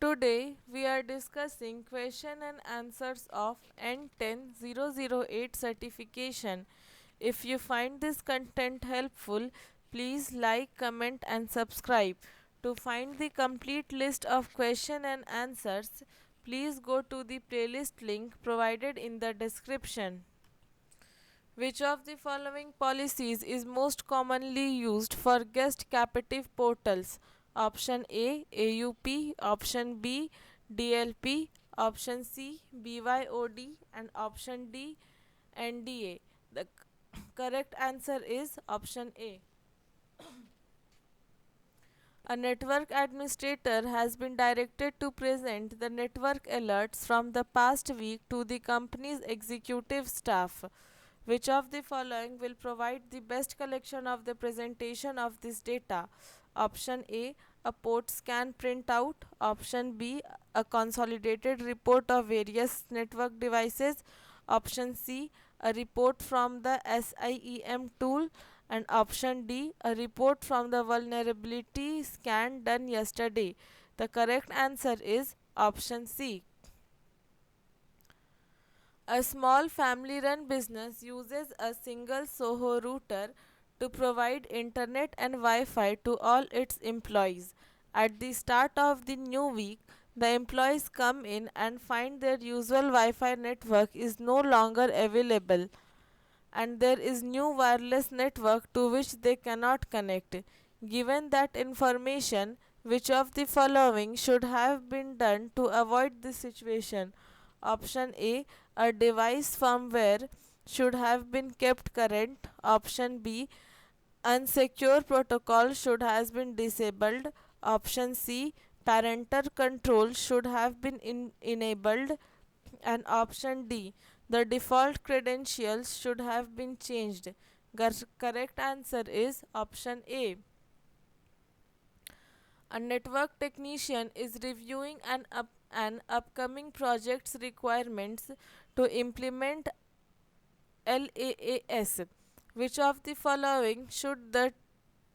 Today we are discussing question and answers of N10-008 certification. If you find this content helpful, please like, comment and subscribe. To find the complete list of question and answers, please go to the playlist link provided in the description. Which of the following policies is most commonly used for guest captive portals? Option A AUP, option B DLP, option C BYOD, and option D NDA. The correct answer is option A. A network administrator has been directed to present the network alerts from the past week to the company's executive staff. Which of the following will provide the best collection of the presentation of this data? Option A port scan printout. Option B, a consolidated report of various network devices. Option C, a report from the SIEM tool. And option D, a report from the vulnerability scan done yesterday. The correct answer is option C. A small family run business uses a single Soho router to provide internet and Wi Fi to all its employees. At the start of the new week, the employees come in and find their usual Wi Fi network is no longer available and there is new wireless network to which they cannot connect. Given that information, which of the following should have been done to avoid this situation? Option A device firmware should have been kept current. Option B, unsecure protocol should have been disabled. Option C, parental control should have been enabled. And option D, the default credentials should have been changed. Correct answer is option A. A network technician is reviewing an upcoming project's requirements to implement LAAS. Which of the following should the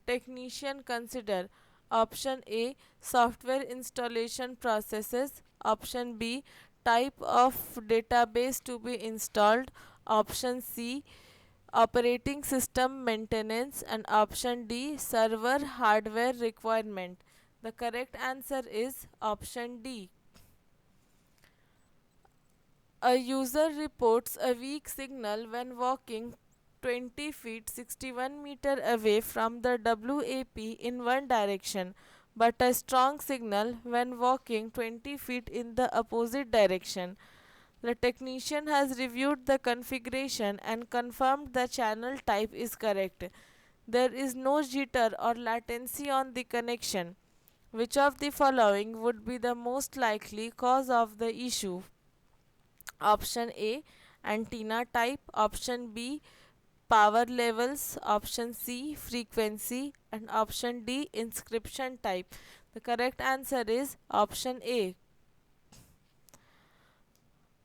technician consider? Option A, software installation processes. Option B, type of database to be installed. Option C, operating system maintenance. And option D, server hardware requirement. The correct answer is option D. A user reports a weak signal when walking 20 feet 61 meter away from the WAP in one direction, but a strong signal when walking 20 feet in the opposite direction. The technician has reviewed the configuration and confirmed the channel type is correct. There is no jitter or latency on the connection. Which of the following would be the most likely cause of the issue? Option A, antenna type. Option B, power levels. Option C, frequency. And option D, inscription type. The correct answer is option A.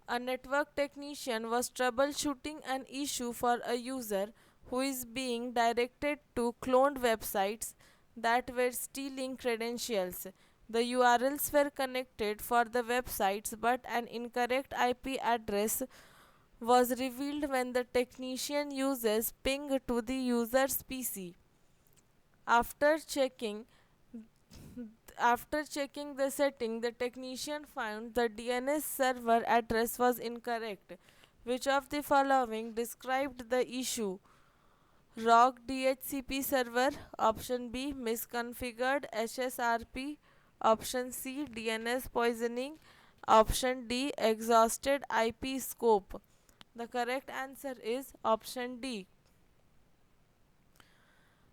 A network technician was troubleshooting an issue for a user who is being directed to cloned websites that were stealing credentials. The URLs were connected for the websites, but an incorrect IP address was revealed when the technician uses ping to the user's PC. After checking after checking the setting, the technician found the DNS server address was incorrect. Which of the following described the issue? ROG DHCP server. Option B, misconfigured HSRP. Option C, DNS poisoning. Option D, exhausted IP scope. The correct answer is option D.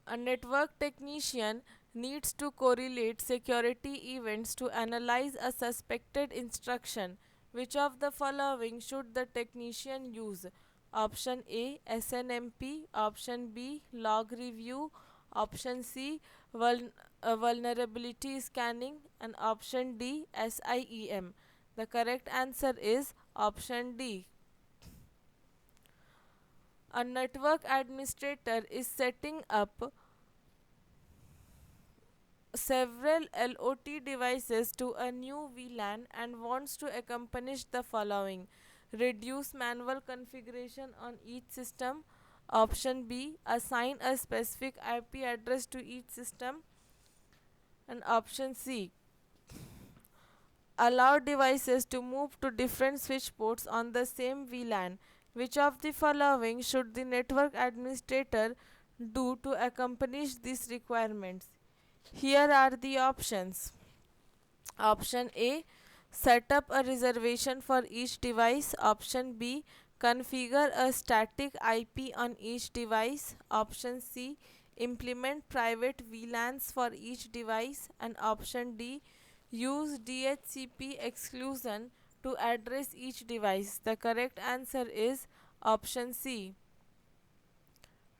A network technician needs to correlate security events to analyze a suspected instruction. Which of the following should the technician use? Option A SNMP, option B log review, option C vulnerability scanning, and option D SIEM. The correct answer is option D. A network administrator is setting up several LOT devices to a new VLAN and wants to accomplish the following: reduce manual configuration on each system. Option B, assign a specific IP address to each system. And option C, allow devices to move to different switch ports on the same VLAN. Which of the following should the network administrator do to accomplish these requirements? Here are the options. Option A, set up a reservation for each device. Option B, configure a static IP on each device. Option C, implement private VLANs for each device. And option D, use DHCP exclusion to address each device. The correct answer is option C.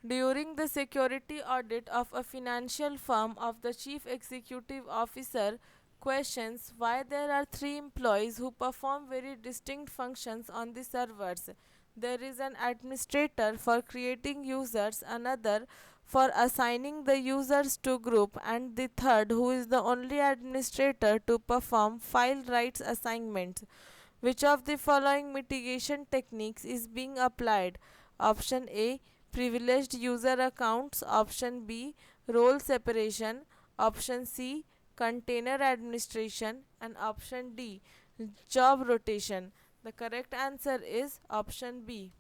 During the security audit of a financial firm of the chief executive officer questions why there are three employees who perform very distinct functions on the servers. There is an administrator for creating users, another for assigning the users to group, and the third who is the only administrator to perform file rights assignments. Which of the following mitigation techniques is being applied? Option A, privileged user accounts. Option B, role separation. Option C, container administration. And option D, job rotation. The correct answer is option B.